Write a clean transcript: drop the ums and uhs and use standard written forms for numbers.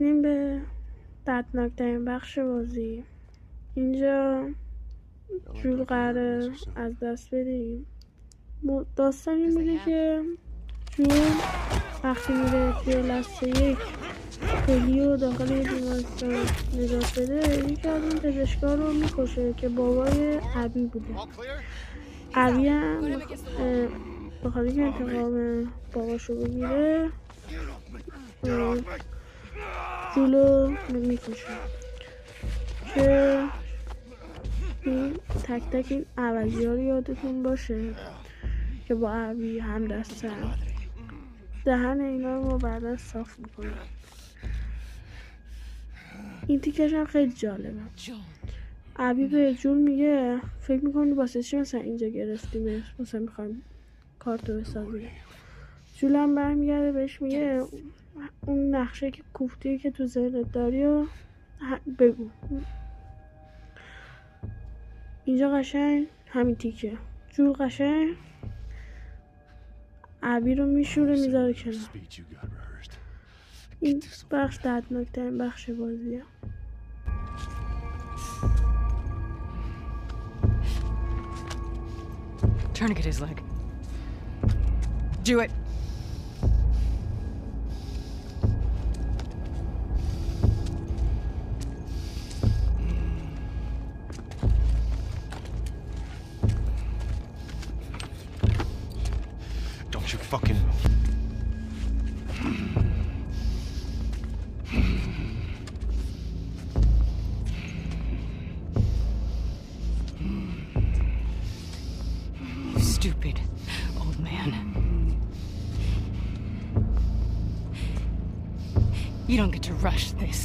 رسیدیم به دردناکترین بخش بازی. اینجا جول قراره از دست بدیم. داستان این بوده که جول وقتی میره توی لحظه یک پلی رو داخل یه بیمارستان نجات بده، یکی از اون پزشکا رو میکشه که بابای ابی بوده. ابی هم بخاطر که انتقام باباشو بگیره جولو میکشه که این تک تک این عوضی ها رو یادتون باشه که با ابی هم دستن. دهن اینا رو ما بعدا صاف میکنیم. این تیکش هم خیلی جالبه. ابی به جول میگه فکر میکنی واسه چی مثلا اینجا گرفتیمش، مثلا میخوایم کارتو بسازیم. جول هم برمیگرده بهش میگه اون نقشه که کوفتی که تو ذهنت داری رو بگو. اینجا قشنگ همین تیکه جول قشنگ ابی رو میشوره میذاره کنار. این بخش دردناکترین بخش بازیه. Tourniquet his leg. Do it. Don't you fucking... You stupid old man. You don't get to rush this.